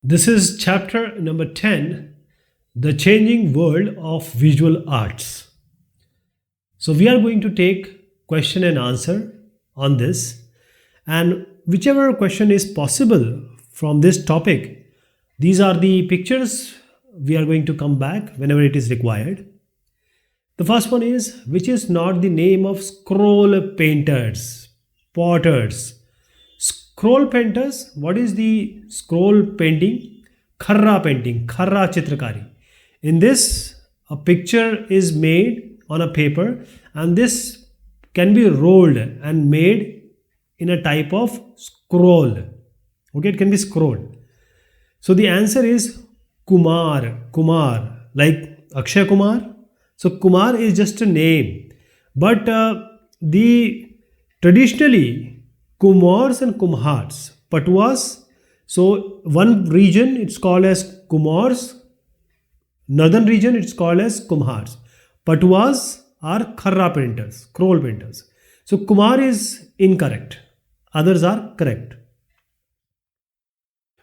This is chapter number 10, The Changing World of Visual Arts. So, we are going to take question and answer on this, and whichever question is possible from this topic, these are the pictures we are going to come back whenever it is required. The first one is, which is not the name of scroll painters, potters. Scroll painters, what is the scroll painting? Kharra painting, kharra chitrakari. In this, a picture is made on a paper, and this can be rolled and made in a type of scroll. Okay, it can be scrolled. So the answer is Kumar, like Akshay Kumar. So Kumar is just a name, but the traditionally Kumars and Kumhars, Patuas. So one region it's called as Kumars, northern region it's called as Kumhars. Patuas are Kharra painters, scroll painters. So Kumar is incorrect. Others are correct.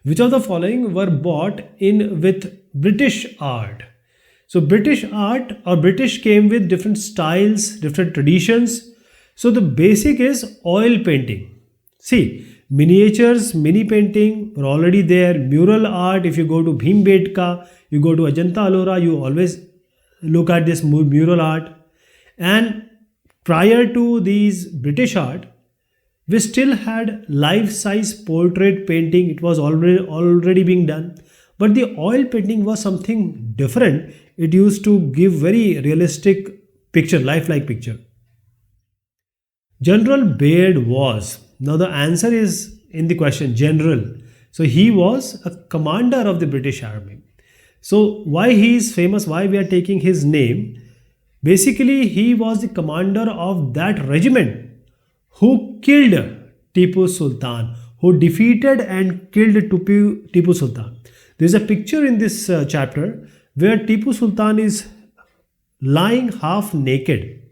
Which of the following were bought in with British art? So British art or British came with different styles, different traditions. So the basic is oil painting. See, miniatures, mini painting were already there. Mural art, if you go to Bhimbetka, you go to Ajanta Ellora, you always look at this mural art. And prior to these British art, we still had life-size portrait painting. It was already being done. But the oil painting was something different. It used to give very realistic picture, lifelike picture. General Baird was, now the answer is in the question, general. So he was a commander of the British Army. So why he is famous, why we are taking his name? Basically, he was the commander of that regiment who killed Tipu Sultan, who defeated and killed Tipu Sultan. There is a picture in this chapter where Tipu Sultan is lying half naked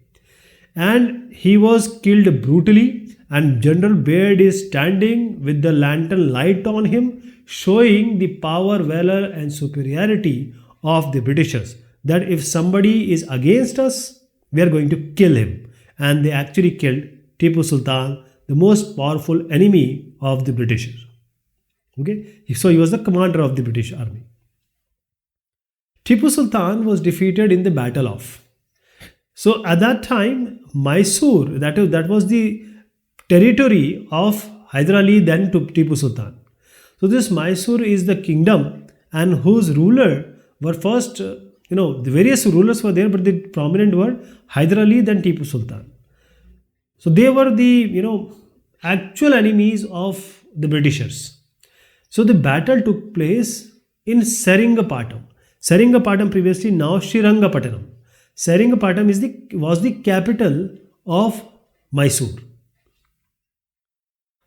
and he was killed brutally, and General Baird is standing with the lantern light on him, showing the power, valor and superiority of the Britishers, that if somebody is against us, we are going to kill him. And they actually killed Tipu Sultan, the most powerful enemy of the Britishers. Okay, so he was the commander of the British Army. Tipu Sultan was defeated in the Battle of. So at that time, Mysore, that was the territory of Hyder Ali, then to Tipu Sultan. So this Mysore is the kingdom, and whose ruler were first, the various rulers were there, but the prominent were Hyder Ali, then Tipu Sultan. So they were the, actual enemies of the Britishers. So the battle took place in Seringapatam. Seringapatam previously, now Srirangapatnam. Seringapatam was the capital of Mysore.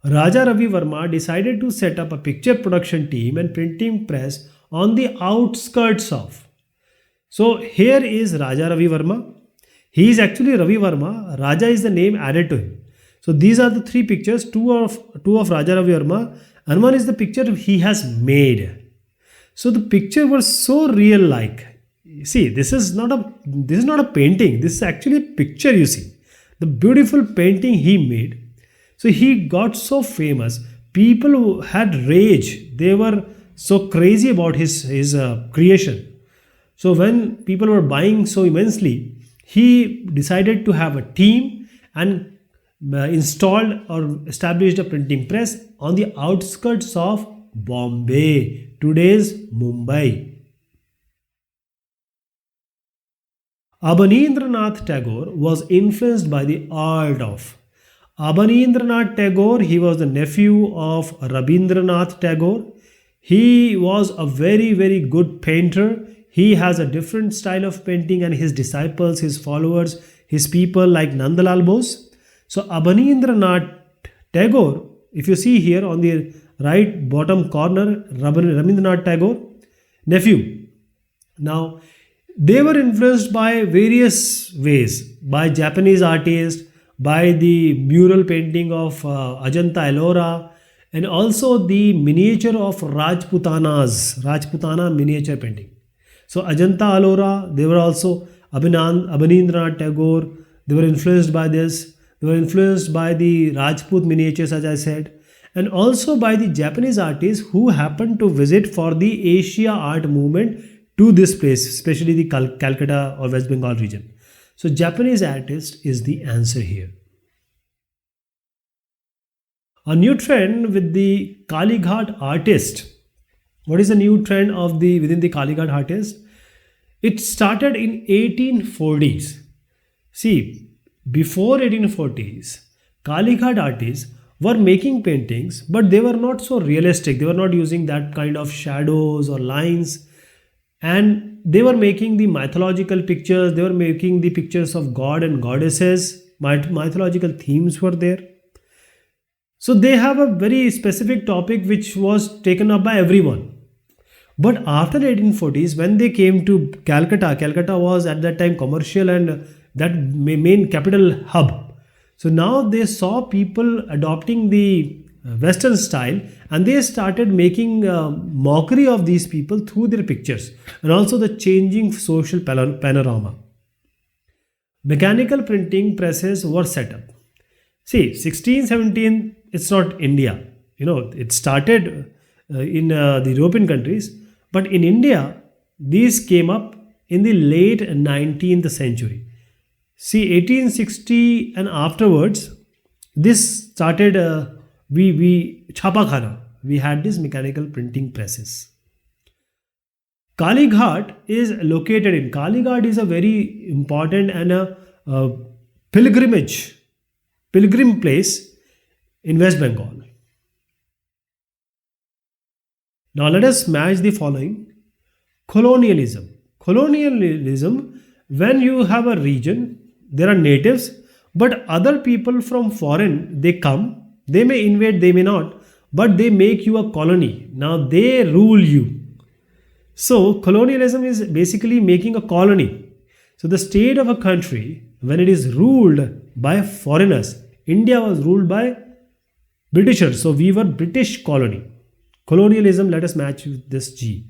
Raja Ravi Verma decided to set up a picture production team and printing press on the outskirts of. So here is Raja Ravi Verma. He is actually Ravi Verma. Raja is the name added to him. So these are the three pictures, two of Raja Ravi Verma, and one is the picture he has made. So the picture was so real like. See, this is not a painting. This is actually a picture, you see. The beautiful painting he made. So he got so famous. People had rage. They were so crazy about his creation. So when people were buying so immensely, he decided to have a team and installed or established a printing press on the outskirts of Bombay, today's Mumbai. Abanindranath Tagore was influenced by the art of. Abanindranath Tagore, he was the nephew of Rabindranath Tagore. He was a very, very good painter. He has a different style of painting, and his disciples, his followers, his people like Nandalal Bose. So Abanindranath Tagore, if you see here on the right bottom corner, Rabindranath Tagore, nephew. Now, they were influenced by various ways, by Japanese artists, by the mural painting of Ajanta Ellora, and also the miniature of Rajputana miniature painting. So Ajanta Alora, they were also Abanindranath Tagore, they were influenced by this. They were influenced by the Rajput miniatures, as I said, and also by the Japanese artists who happened to visit for the Asia art movement to this place, especially the Calcutta or West Bengal region. So Japanese artist is the answer here. A new trend with the Kalighat artist. What is the new trend of the within the Kalighat artist? It started in 1840s. See, before 1840s, Kalighat artists were making paintings, but they were not so realistic. They were not using that kind of shadows or lines, and they were making the mythological pictures. They were making the pictures of god and goddesses. Mythological themes were there. So they have a very specific topic which was taken up by everyone. But after the 1840s, when they came to Calcutta, Calcutta was at that time commercial and that main capital hub. So now they saw people adopting the Western style, and they started making mockery of these people through their pictures and also the changing social panorama. Mechanical printing presses were set up. See, 1617, it's not India. It started in the European countries, but in India, these came up in the late 19th century. See, 1860 and afterwards, this started, we Chapa Khana, we had these mechanical printing presses. Kalighat is located in, Kalighat is a very important and a pilgrim place in West Bengal. Now let us match the following. Colonialism. Colonialism, when you have a region, there are natives, but other people from foreign, they come, they may invade, they may not, but they make you a colony. Now they rule you. So colonialism is basically making a colony. So the state of a country, when it is ruled by foreigners, India was ruled by Britishers. So we were British colony. Colonialism, let us match with this G.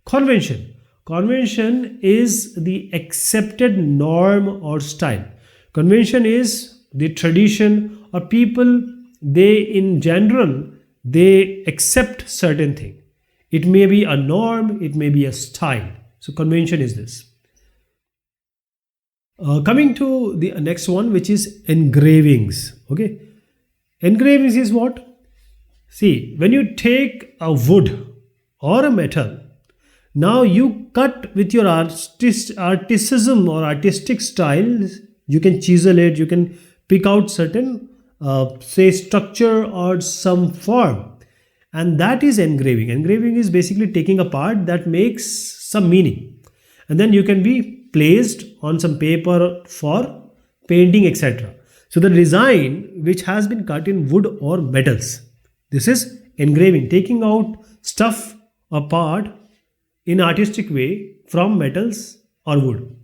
Convention. Convention is the accepted norm or style. Convention is the tradition or people, they in general, they accept certain thing. It may be a norm, it may be a style. So convention is this. Coming to the next one, which is engravings. Okay, engravings is what? See, when you take a wood or a metal, now you cut with your articism or artistic styles. You can chisel it, you can pick out certain, say, structure or some form. And that is engraving. Engraving is basically taking a part that makes some meaning. And then you can be placed on some paper for painting, etc. So the design which has been cut in wood or metals. This is engraving, taking out stuff apart in artistic way from metals or wood.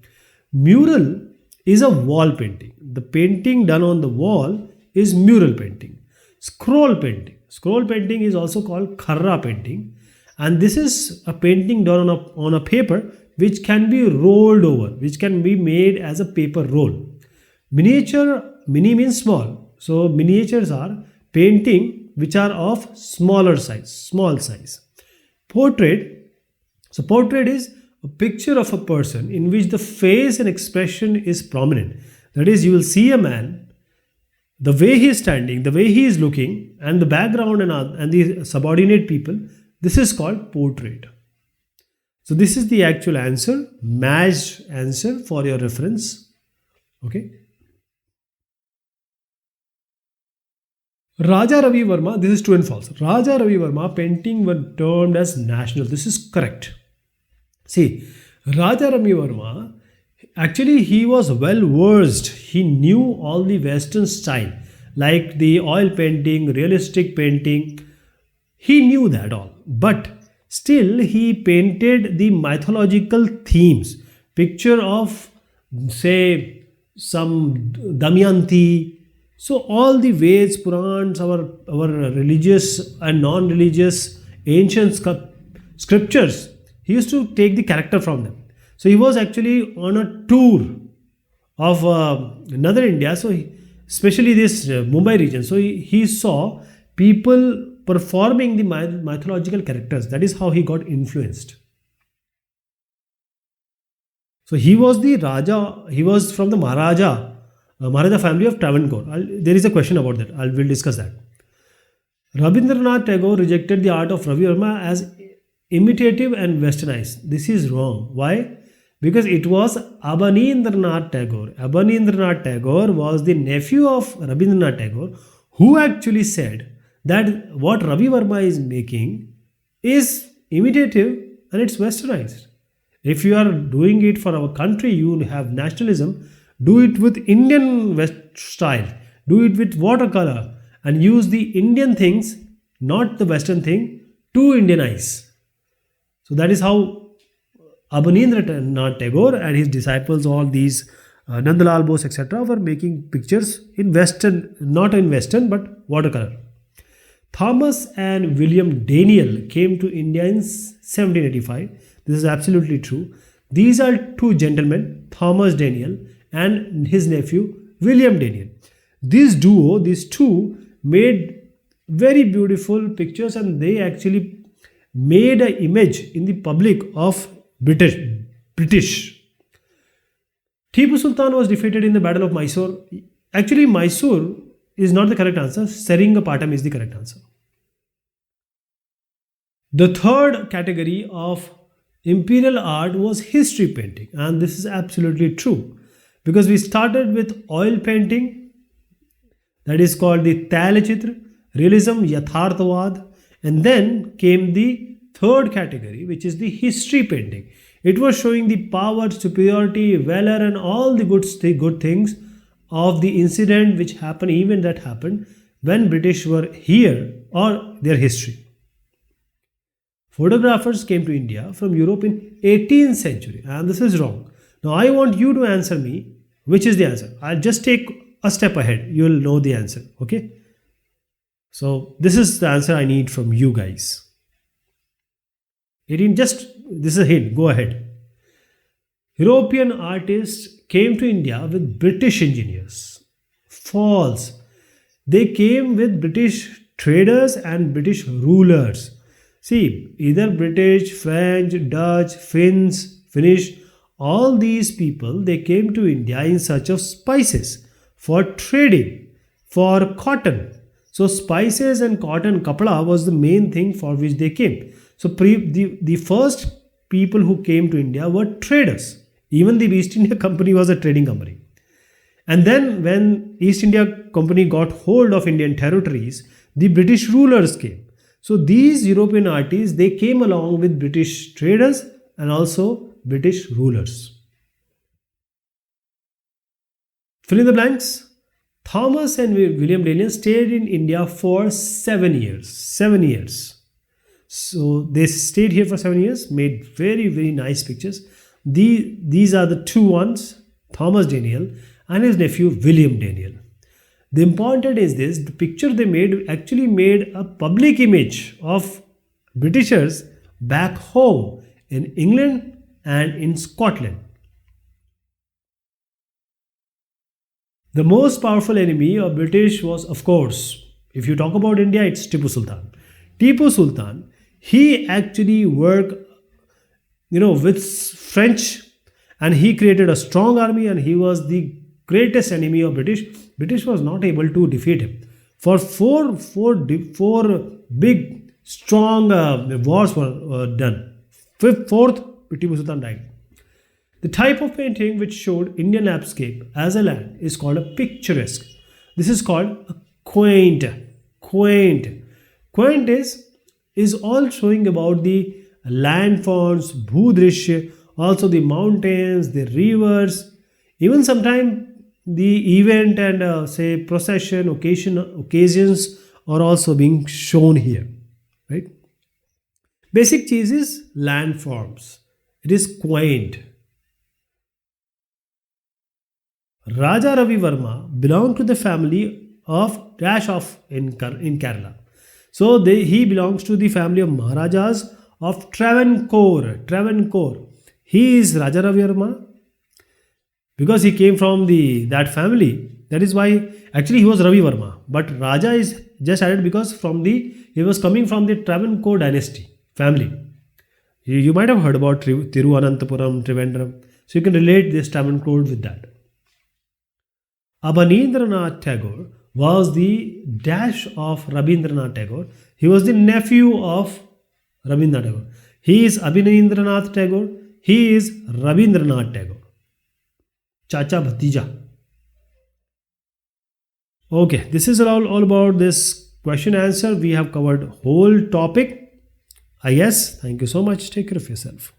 Mural is a wall painting. The painting done on the wall is mural painting. Scroll painting. Scroll painting is also called kharra painting, and this is a painting done on a paper which can be rolled over, which can be made as a paper roll. Miniature, mini means small. So miniatures are painting which are of smaller size, small size. Portrait. So portrait is a picture of a person in which the face and expression is prominent. That is, you will see a man, the way he is standing, the way he is looking, and the background and the subordinate people. This is called portrait. So this is the actual answer, matched answer for your reference. Okay. Raja Ravi Verma, this is true and false. Raja Ravi Verma painting were termed as national. This is correct. See, Raja Ravi Verma, actually he was well versed. He knew all the Western style, like the oil painting, realistic painting. He knew that all. But still he painted the mythological themes. Picture of, say, some Damayanti, So all the Veds, Purans, our religious and non-religious ancient scriptures, he used to take the character from them. So he was actually on a tour of northern India. So especially this Mumbai region. So he saw people performing the mythological characters. That is how he got influenced. So he was the Raja. He was from the Maharaja family of Travancore. There is a question about that. We'll discuss that. Rabindranath Tagore rejected the art of Ravi Verma as imitative and westernized. This is wrong. Why? Because it was Abanindranath Tagore. Abanindranath Tagore was the nephew of Rabindranath Tagore, who actually said that what Ravi Verma is making is imitative and it's westernized. If you are doing it for our country, you have nationalism, do it with Indian West style, do it with watercolor, and use the Indian things, not the Western thing, to Indianize. So that is how Abanindranath Tagore and his disciples, all these Nandalal Bose, etc., were making pictures in Western, not in Western, but watercolor. Thomas and William Daniel came to India in 1785. This is absolutely true. These are two gentlemen, Thomas Daniel and his nephew William Daniel. This duo, these two, made very beautiful pictures, and they actually made an image in the public of British. Tipu Sultan was defeated in the Battle of Mysore. Actually, Mysore is not the correct answer. Seringapatam is the correct answer. The third category of imperial art was history painting, and this is absolutely true because we started with oil painting, that is called the Tailachitra, realism, Yatharthavad, and then came the third category, which is the history painting. It was showing the power, superiority, valor, and all the good things of the incident which happened, event that happened when British were here, or their history. Photographers came to India from Europe in 18th century, and this is wrong. Now I want you to answer me which is the answer. I'll just take a step ahead. You will know the answer. Okay. So this is the answer I need from you guys. 18, just this is a hint. Go ahead. European artists came to India with British engineers. False. They came with British traders and British rulers. See, either British, French, Dutch, Finnish, all these people, they came to India in search of spices for trading, for cotton. So spices and cotton, kapda was the main thing for which they came. So the first people who came to India were traders. Even the East India Company was a trading company. And then when East India Company got hold of Indian territories, the British rulers came. So these European artists, they came along with British traders and also British rulers. Fill in the blanks. Thomas and William Daniel stayed in India for 7 years. 7 years. So they stayed here for 7 years, made very, very nice pictures. These are the two ones, Thomas Daniel and his nephew William Daniel. The important is this, the picture they made actually made a public image of Britishers back home in England and in Scotland. The most powerful enemy of British was, of course, if you talk about India, it's Tipu Sultan. Tipu Sultan, he actually worked, with French, and he created a strong army, and he was the greatest enemy of British. British was not able to defeat him. For four big, strong wars were done. Fourth, Tipu Sultan died. The type of painting which showed Indian landscape as a land is called a picturesque. This is called a quaint. Quaint is all showing about the landforms, bhudrishya, also the mountains, the rivers, even sometimes the event and say procession, occasions are also being shown here, right? Basic cheese is landforms. It is quaint. Raja Ravi Verma belonged to the family of dash of in Kerala. So he belongs to the family of Maharajas of Travancore. Travancore. He is Raja Ravi Verma because he came from the that family. That is why actually he was Ravi Verma, but Raja is just added because he was coming from the Travancore dynasty family. You might have heard about Tiruvananthapuram, Trivandrum. So you can relate this Travancore with that. Abanindranath Tagore was the dash of Rabindranath Tagore. He was the nephew of Rabindranath Tagore. He is Abhinendranath Tagore. He is Rabindranath Tagore. Chacha Bhatija. Okay, this is all about this question answer. We have covered whole topic. I guess. Thank you so much. Take care of yourself.